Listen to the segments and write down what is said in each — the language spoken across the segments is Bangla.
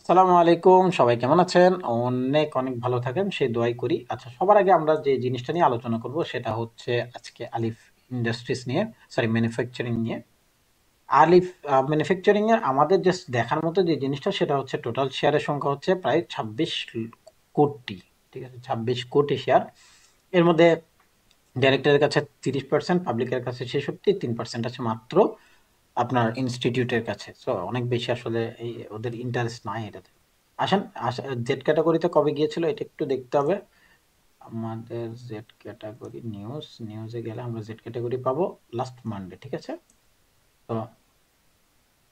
সালামু আলাইকুম, সবাই কেমন আছেন? অনেক অনেক ভালো থাকেন সেই দোয়াই করি। আচ্ছা, সবার আগে আমরা যে জিনিসটা নিয়ে আলোচনা করব সেটা হচ্ছে আজকে আলিফ ইন্ডাস্ট্রিজ নিয়ে, সরি ম্যানুফ্যাকচারিং নিয়ে। আলিফ ম্যানুফ্যাকচারিং এর আমাদের জাস্ট দেখার মতো যে জিনিসটা সেটা হচ্ছে টোটাল শেয়ারের সংখ্যা হচ্ছে প্রায় 26 কোটি। ঠিক আছে, 26 কোটি শেয়ার। এর মধ্যে ডাইরেক্টরের কাছে 30%, পাবলিকের কাছে 66, 3% আছে মাত্র আপনার ইনস্টিটিউটের কাছে। সো অনেক বেশি আসলে এই ওদের ইন্টারেস্ট নাই এটাতে। আসেন, জেড ক্যাটাগরিতে কবে গিয়েছিল এটা একটু দেখতে হবে। আমাদের জেড ক্যাটাগরি নিউজে গেলে আমরা জেড ক্যাটাগরি পাবো লাস্ট মানডে। ঠিক আছে, তো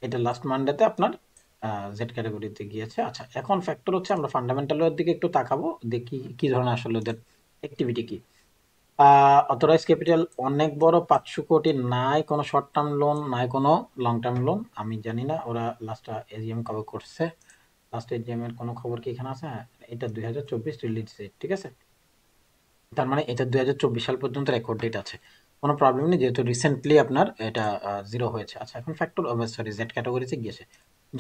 এটা লাস্ট মানডেতে আপনার জেড ক্যাটাগরিতে গিয়েছে। আচ্ছা, এখন ফ্যাক্টর হচ্ছে আমরা ফান্ডামেন্টালের দিকে একটু তাকাবো, দেখি কি ধরনের আসলে ওদের অ্যাক্টিভিটি কি। অথরাইজ ক্যাপিটাল অনেক বড়, 500 কোটি। নাই কোনো শর্ট টার্ম লোন, নাই কোনো লং টার্ম লোন। আমি জানি না ওরা লাস্ট এজিএম কবে করছে। লাস্ট এজিএম এর কোনো খবর কি এখানে আছে? হ্যাঁ, এটা 2024 রিলিজ ডেট। ঠিক আছে, তার মানে এটা 2024 সাল পর্যন্ত রেকর্ড ডেট আছে। কোনো প্রবলেম নেই, যেহেতু রিসেন্টলি আপনার এটা জিরো হয়েছে। আচ্ছা, এখন ফ্যাক্টর, সরি, জেড ক্যাটাগরিতে গিয়েছে।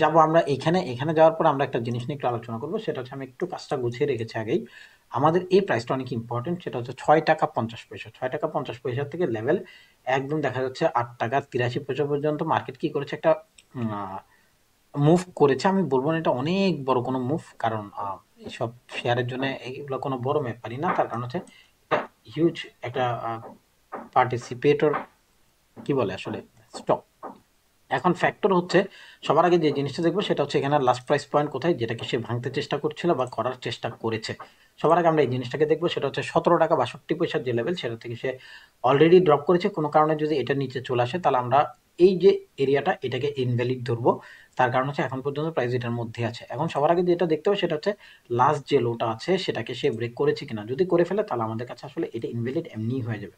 যাবো আমরা এখানে। এখানে যাওয়ার পর আমরা একটা জিনিস নিয়ে একটু আলোচনা করবো, সেটা হচ্ছে আমি একটু কাজটা গুছিয়ে রেখেছি আগেই। আমাদের এই প্রাইসটা অনেক ইম্পর্টেন্ট, সেটা হচ্ছে 6 টাকা 50 পয়সা। 6 টাকা 50 পয়সা থেকে লেভেল একদম দেখা যাচ্ছে 8 টাকা 83 পয়সা পর্যন্ত মার্কেট কি করেছে, একটা মুভ করেছে। আমি বলবো না এটা অনেক বড় কোনো মুভ, কারণ এইসব শেয়ারের জন্য এগুলো কোনো বড় ব্যাপারই না। তার কারণ হচ্ছে এটা হিউজ একটা পার্টিসিপেটর, কি বলে আসলে, স্টক। এখন ফ্যাক্টর হচ্ছে সবার আগে যে জিনিসটা দেখবো সেটা হচ্ছে এখানে লাস্ট প্রাইস পয়েন্ট কোথায়, যেটাকে সে ভাঙতে চেষ্টা করছিল বা করার চেষ্টা করেছে। সবার আগে আমরা এই জিনিসটাকে দেখবো, সেটা হচ্ছে 17 টাকা 62 পয়সার যে লেভেল, সেটা থেকে সে অলরেডি ড্রপ করেছে। কোনো কারণে যদি এটা নিচে চলে আসে তাহলে আমরা এই যে এরিয়াটা এটাকে ইনভ্যালিড ধরবো। তার কারণ হচ্ছে এখন পর্যন্ত প্রাইস এটার মধ্যে আছে। এখন সবার আগে যেটা দেখতে হবে সেটা হচ্ছে লাস্ট যে লোটা আছে সেটাকে সে ব্রেক করেছে কিনা। যদি করে ফেলে তাহলে আমাদের কাছে আসলে এটা ইনভ্যালিড এমনিই হয়ে যাবে।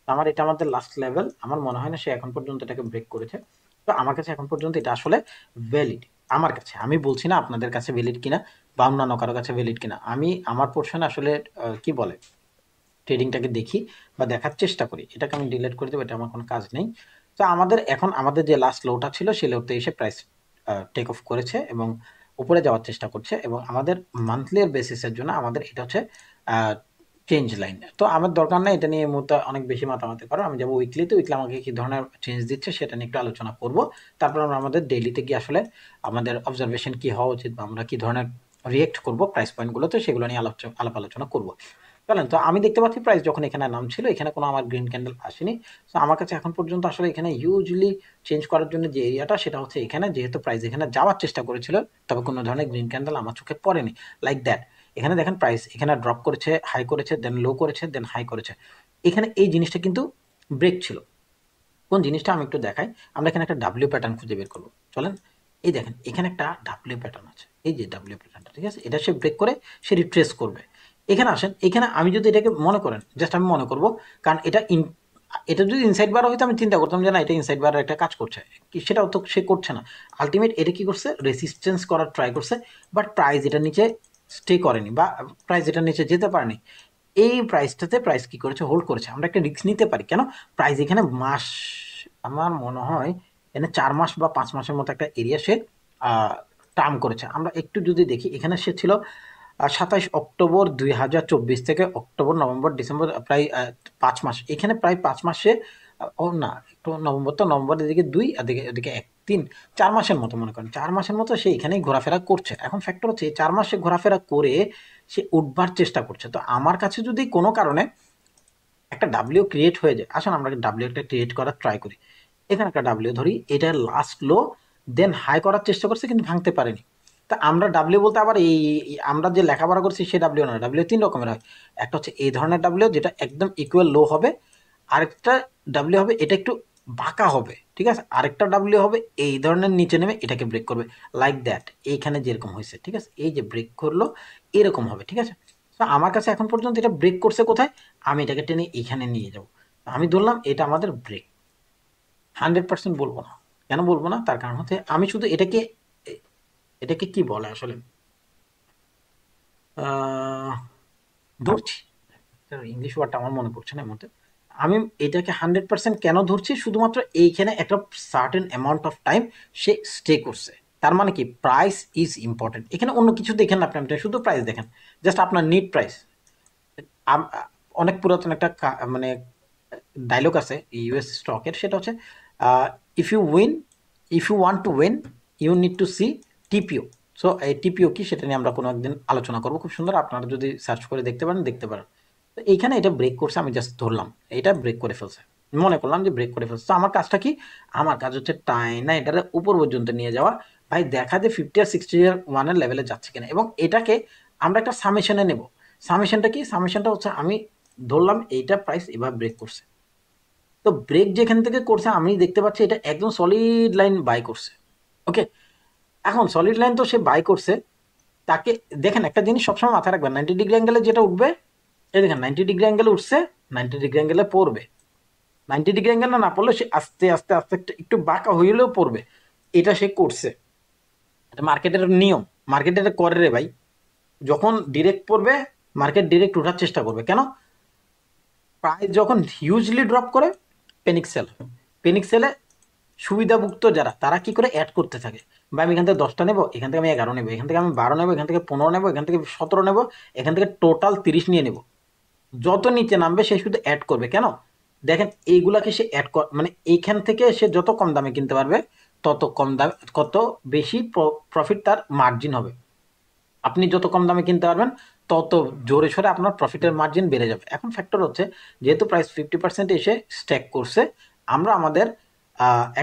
আমার এটা আমাদের লাস্ট লেভেল, আমার মনে হয় না সে এখন পর্যন্ত এটাকে ব্রেক করেছে। তো আমার কাছে এখন পর্যন্ত এটা আসলে ভ্যালিড। আমার কাছে, আমি বলছি না আপনাদের কাছে ভ্যালিড কিনা বা অন্যান্য কারো কাছে ভ্যালিড কিনা। আমি আমার পোর্শনে আসলে কি বলে ট্রেডিংটাকে দেখি বা দেখার চেষ্টা করি। এটাকে আমি ডিলিট করে দেবো, এটা আমার কোনো কাজ নেই। তো আমাদের এখন আমাদের যে লাস্ট লোটা ছিল সেই লোতে এসে প্রাইস টেক অফ করেছে এবং উপরে যাওয়ার চেষ্টা করছে। এবং আমাদের মান্থলি বেসিসের জন্য আমাদের এটা হচ্ছে চেঞ্জ লাইন। তো আমার দরকার নাই এটা নিয়ে এই মুহূর্তে অনেক বেশি মাতামাতি করার। আমি যাবো উইকলিতে। উইকলি আমাকে কি ধরনের চেঞ্জ দিচ্ছে সেটা নিয়ে একটু আলোচনা করব। তারপর আমরা আমাদের ডেইলিতে গিয়ে আসলে আমাদের অবজারভেশন কি হওয়া উচিত বা আমরা কি ধরনের রিয়েক্ট করব প্রাইস পয়েন্টগুলোতে, সেগুলো নিয়ে আলাপ আলোচনা করব। চলেন, তো আমি দেখতে পাচ্ছি প্রাইস যখন এখানে নাম ছিল এখানে কোনো আমার গ্রিন ক্যান্ডেল আসেনি। তো আমার কাছে এখন পর্যন্ত আসলে এখানে ইউজুয়ালি চেঞ্জ করার জন্য যে এরিয়াটা সেটা হচ্ছে এখানে, যেহেতু প্রাইস এখানে যাওয়ার চেষ্টা করেছিল, তবে কোনো ধরনের গ্রিন ক্যান্ডেল আমার চোখে পড়েনি লাইক দ্যাট। এখানে দেখেন প্রাইস এখানে ড্রপ করেছে, হাই করেছে, দেন লো করেছে, দেন হাই করেছে। এখানে এই জিনিসটা কিন্তু ব্রেক ছিল। কোন জিনিসটা আমি একটু দেখাই। আমরা এখানে একটা ডাব্লিউ প্যাটার্ন খুঁজে বের করবো, চলেন। এই দেখেন এখানে একটা ডাব্লিউ প্যাটার্ন আছে, এই যে ডাব্লিউ প্যাটার্নটা, ঠিক আছে, এটা সে ব্রেক করে সে রিট্রেস করবে। এখানে আসেন, এখানে আমি যদি এটাকে মনে করেন, জাস্ট আমি মনে করব, কারণ এটা যদি ইনসাইড বার হইতো আমি চিন্তা করতাম যে না এটা ইনসাইড বারের একটা কাজ করছে, কি সেটাও তো সে করছে না। আলটিমেট এটা কি করছে, রেসিস্টেন্স করার ট্রাই করছে, বাট প্রাইস এটার নিচে স্টে করেনি বা প্রাইস এটার নিচে যেতে পারেনি। এই প্রাইসটাতে প্রাইস কি করেছে, হোল্ড করেছে। আমরা একটা রিস্ক নিতে পারি, কেন? প্রাইস এখানে মাস, আমার মনে হয় এখানে 4 মাস বা 5 মাসের মতো একটা এরিয়া সে টার্ম করেছে। আমরা একটু যদি দেখি, এখানে সে ছিল 27 অক্টোবর 2024 থেকে অক্টোবর নভেম্বর ডিসেম্বর, প্রায় 5 মাস। এখানে প্রায় 5 মাসে, ও না, একটু নভেম্বর, তো নভেম্বর এদিকে 2, এদিকে এদিকে 1, 3, 4 মাসের মতো, মনে করেন 4 মাসের মতো সে এখানেই ঘোরাফেরা করছে। এখন ফ্যাক্টর হচ্ছে এই 4 মাসে ঘোরাফেরা করে সে উঠবার চেষ্টা করছে। তো আমার কাছে যদি কোনো কারণে একটা ডাব্লিউ ক্রিয়েট হয়ে যায়, আসুন আমরা ডাব্লিউ একটা ক্রিয়েট করার ট্রাই করি। এখানে একটা ডাব্লিউ ধরি, এটা লাস্ট লো, দেন হাই করার চেষ্টা করছে কিন্তু ভাঙতে পারেনি। তা আমরা ডাব্লিউ বলতে আবার আমরা যে লেখাপড়া করছি সেই ডাব্লিউ না, ডাব্লিউ 3 রকমের হয়। একটা হচ্ছে এই ধরনের ডাব্লিউ যেটা একদম ইকুয়াল লো হবে, আরেকটা ডাব্লিউ হবে এটা একটু বাঁকা হবে, ঠিক আছে, আরেকটা ডাব্লিউ হবে এই ধরনের নিচে নেমে এটাকে ব্রেক করবে, লাইক দ্যাট। এইখানে যেরকম হয়েছে, ঠিক আছে, এই যে ব্রেক করলো এরকম হবে, ঠিক আছে। তো আমার কাছে এখন পর্যন্ত এটা ব্রেক করছে কোথায়, আমি এটাকে টেনে এখানে নিয়ে যাব। আমি ধরলাম এটা আমাদের ব্রেক। 100% বলবো না। কেন বলবো না, তার কারণ হচ্ছে আমি শুধু এটাকে কি বলে আসলে আহ, ধরছি। ইংলিশ ওয়ার্ডটা আমার মনে পড়ছে না এই মুহূর্তে। আমি এটাকে 100% কেন ধরছি, শুধুমাত্র এইখানে একটা certain amount of time say stay করছে। তার মানে কি প্রাইস ইজ ইম্পর্টেন্ট। এখানে অন্য কিছু দেখেন না আপনি, শুধু প্রাইস দেখেন, জাস্ট আপনার নিট প্রাইস। অনেক পুরাতন একটা মানে ডায়লগ আছে ইউএস স্টকের, সেটা হচ্ছে if you win, if you want to win you need to see TPO. So এই টিপিও কি সেটা নিয়ে আমরা কোনো একদিন আলোচনা করবো, খুব সুন্দর, আপনারা যদি সার্চ করে দেখতে পারেন দেখতে পারেন। তো এইখানে এটা ব্রেক করছে, আমি জাস্ট ধরলাম এটা ব্রেক করে ফেলছে, মনে করলাম যে ব্রেক করে ফেলছে। তো আমার কাজটা কি, আমার কাজ হচ্ছে টাইনা এটার উপর পর্যন্ত নিয়ে যাওয়া, ভাই দেখা যে 50 আর 60 এর ওয়ানের লেভেলে যাচ্ছে কিনা, এবং এটাকে আমরা একটা সামেশনে নেব। সামেশনটা কি, সামেশনটা হচ্ছে আমি ধরলাম এইটা প্রাইস এবার ব্রেক করছে, তো ব্রেক যেখান থেকে করছে আমি দেখতে পাচ্ছি এটা একদম সলিড লাইন বাই করছে। ওকে, এখন সলিড লাইন তো সে বাই করছে, তাকে দেখেন একটা জিনিস সবসময় মাথায় রাখবেন, 90 ডিগ্রি অ্যাঙ্গেলে যেটা উঠবে, এই দেখেন 90 ডিগ্রি অ্যাঙ্গেলে উঠছে, 90 ডিগ্রি অ্যাঙ্গেলে পড়বে, 90 ডিগ্রি অ্যাঙ্গেল না পড়লে সে আস্তে আস্তে আস্তে একটু বাঁকা হইলেও পড়বে, এটা সে করছে। এটা মার্কেটের নিয়ম, মার্কেট এটা করে রে ভাই, যখন ডিরেক্ট পড়বে মার্কেট ডিরেক্ট উঠার চেষ্টা করবে। কেন, প্রাইস যখন হিউজলি ড্রপ করে পেনিক সেল, পেনিক সেলে সুবিধাভুক্ত যারা তারা কি করে অ্যাড করতে থাকে, বা আমি এখান থেকে 10টা নেবো, এখান থেকে আমি 11 নেবো, এখান থেকে আমি 12 নেবো, এখান থেকে 15 নেবো, এখান থেকে 17 নেবো, এখান থেকে টোটাল 30 নিয়ে নেবো। যত নিচে নামবে সে শুধু অ্যাড করবে। কেন, দেখেন এইগুলাকে সে অ্যাড মানে এইখান থেকে সে যত কম দামে কিনতে পারবে তত কম দামে কত বেশি প্রফিট তার মার্জিন হবে। আপনি যত কম দামে কিনতে পারবেন তত জোরে সোরে আপনার প্রফিটের মার্জিন বেড়ে যাবে। এখন ফ্যাক্টর হচ্ছে যেহেতু প্রাইস 50% এসে স্ট্যাক করছে, আমরা আমাদের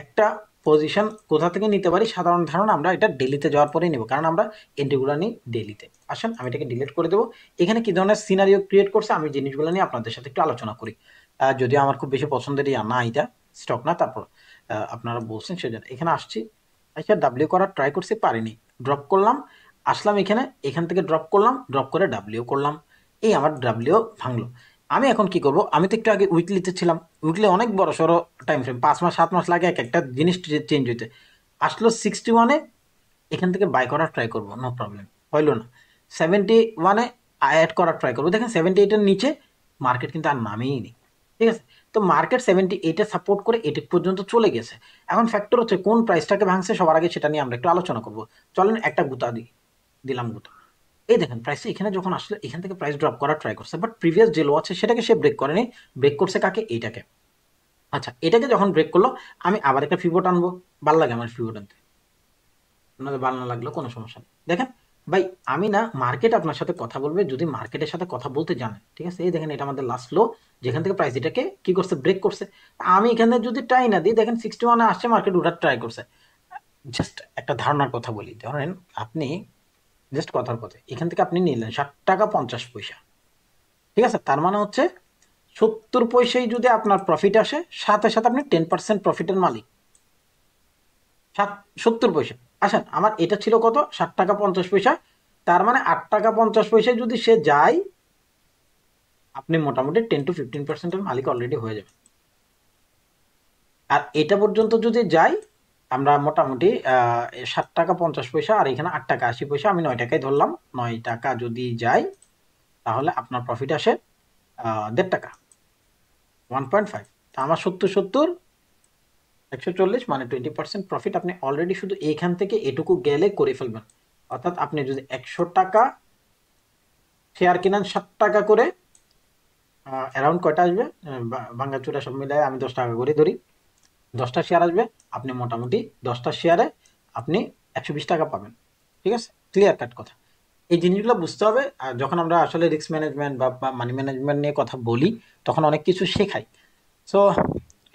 একটা পজিশন কোথা থেকে নিতে পারি, সাধারণ ধারণা আমরা এটা ডেলিতে যাওয়ার পরেই নেব, কারণ আমরা এন্ট্রিগুলো নিই ডেলিতে। আসেন আমি এটাকে ডিলিট করে দেবো। এখানে কি ধরনের সিনারিও ক্রিয়েট করছে আমি জিনিসগুলো নিয়ে আপনাদের সাথে একটু আলোচনা করি। যদিও আমার খুব বেশি পছন্দের না এটা স্টক না, তারপর আপনারা বলছেন সেজন্য এখানে আসছি। আচ্ছা ডাব্লিউ করার ট্রাই করছি, পারিনি, ড্রপ করলাম, আসলাম এখানে, এখান থেকে ড্রপ করলাম, ড্রপ করে ডাব্লিউ করলাম, এই আমার ডাব্লিউ ভাঙলো। আমি এখন কি করব, আমি তো একটু আগে উইকলিতে ছিলাম, উইকলি অনেক বড় সড়ো টাইম ফ্রেম, 5 মাস 7 মাস লাগে এক একটা জিনিস চেঞ্জ হইতে। আসলো 61-এ, এখান থেকে বাই করার ট্রাই করবো, নো প্রবলেম, হইলো না। 71-এ অ্যাড করার ট্রাই করবো, দেখেন 78-এর নিচে মার্কেট কিন্তু আর নামেই নেই। ঠিক আছে, তো মার্কেট 78-এ সাপোর্ট করে এটি পর্যন্ত চলে গেছে। এখন ফ্যাক্টর হচ্ছে কোন প্রাইসটাকে ভাঙছে সবার আগে সেটা নিয়ে আমরা একটু আলোচনা করবো। চলেন একটা গুতা দিলাম গুতা। এই দেখেন প্রাইস এখানে যখন আসলে এখান থেকে প্রাইস ড্রপ করার ট্রাই করছে, বাট প্রিভিয়াস যে লো আছে সেটাকে সে ব্রেক করেনি, ব্রেক করছে কাকে, এইটাকে। আচ্ছা এটাকে যখন ব্রেক করলো আমি আবার একটা পিভট আনবো, ভালো লাগে আমার পিভট আনতে, আপনাদের ভালো না লাগলো কোনো সমস্যা নেই। দেখেন ভাই, আমি না, মার্কেট আপনার সাথে কথা বলবে যদি মার্কেটের সাথে কথা বলতে জানেন। ঠিক আছে, এই দেখেন এটা আমাদের লাস্ট লো, যেখান থেকে প্রাইস এটাকে কি করছে, ব্রেক করছে। আমি এখানে যদি ট্রাই না দিই, দেখেন 61-এ আসছে, মার্কেট উঠার ট্রাই করছে। জাস্ট একটা ধারণার কথা বলি, ধরেন আপনি জাস্ট কথার কথা, এখান থেকে আপনি নিলেন 60 টাকা 50 পয়সা। ঠিক আছে, তার মানে হচ্ছে 70 পয়সায় যদি আপনার প্রফিট আসে, সাথে সাথে আপনি 10% প্রফিটের মালিক। 70 পয়সা, আসেন আমার এটা ছিল কত, 60 টাকা 50 পয়সা, তার মানে 8 টাকা 50 পয়সায় যদি সে যায়, আপনি মোটামুটি 10 to 15%-এর মালিক অলরেডি হয়ে যাবে। আর এটা পর্যন্ত যদি যাই, আমরা মোটামুটি 7 টাকা 50 পয়সা, আর এখানে 8 টাকা 80 পয়সা, আমি 9 টাকায় ধরলাম, 9 টাকা যদি যাই তাহলে আপনার প্রফিট আসে 1.5 টাকা, 1.5। তা আমার 70 70 140, মানে 20% প্রফিট আপনি অলরেডি শুধু এইখান থেকে এটুকু গেলে করে ফেলবেন। অর্থাৎ আপনি যদি 100 টাকা শেয়ার কিনেন 7 টাকা করে, অ্যারাউন্ড কয়টা আসবে, ভাঙ্গাচুরা সব মিলায় আমি 10 টাকা করে ধরি, 10টা শেয়ার আসবে, আপনি মোটামুটি 10টা শেয়ারে আপনি 120 টাকা পাবেন। ঠিক আছে, ক্লিয়ার কাট কথা। এই জিনিসগুলো বুঝতে হবে, আর যখন আমরা আসলে রিস্ক ম্যানেজমেন্ট বা মানি ম্যানেজমেন্ট নিয়ে কথা বলি তখন অনেক কিছু শেখাই। সো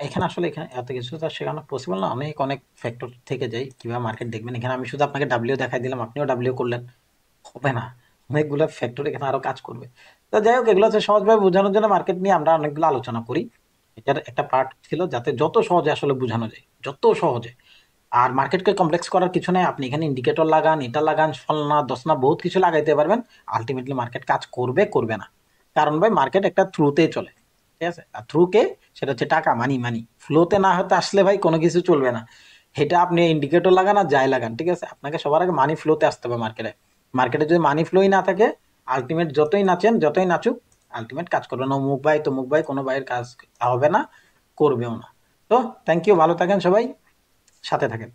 এখানে আসলে এখানে এত কিছু তো শেখানো পসিবল না, অনেক অনেক ফ্যাক্টর থেকে যাই কিভাবে মার্কেট দেখবেন। এখানে আমি শুধু আপনাকে ডাব্লিউ দেখাই দিলাম, আপনিও ডাব্লিউ করলেন, হবে না, অনেকগুলো ফ্যাক্টর এখানে আরো কাজ করবে। তো যাই হোক, এগুলো হচ্ছে সহজভাবে বোঝানোর জন্য মার্কেট নিয়ে আমরা অনেকগুলো আলোচনা করি, এটার একটা পার্ট ছিল যাতে যত সহজে আসলে বোঝানো যায়, যত সহজে। আর মার্কেটকে কমপ্লেক্স করার কিছু নাই, আপনি এখানে ইন্ডিকেটর লাগান, এটা লাগান, ফলনা দশনা বহুত কিছু লাগাইতে পারবেন, আলটিমেটলি মার্কেট কাজ করবে করবে না, কারণ ভাই মার্কেট একটা থ্রুতে চলে। ঠিক আছে, আর থ্রু কে, সেটা হচ্ছে টাকা, মানি, মানি ফ্লোতে না হতে আসলে ভাই কোনো কিছু চলবে না। এটা আপনি ইন্ডিকেটর লাগান আর যাই লাগান, ঠিক আছে, আপনাকে সবার আগে মানি ফ্লোতে আসতে হবে মার্কেটে। মার্কেটে যদি মানি ফ্লোই না থাকে, আলটিমেট যতই নাচেন যতই নাচুক, আলটিমেট কাজ করবে না। মুখ ভাই কোনো ভাইয়ের কাজ হবে না, করবেও না। তো থ্যাংক ইউ, ভালো থাকেন সবাই, সাথে থাকেন।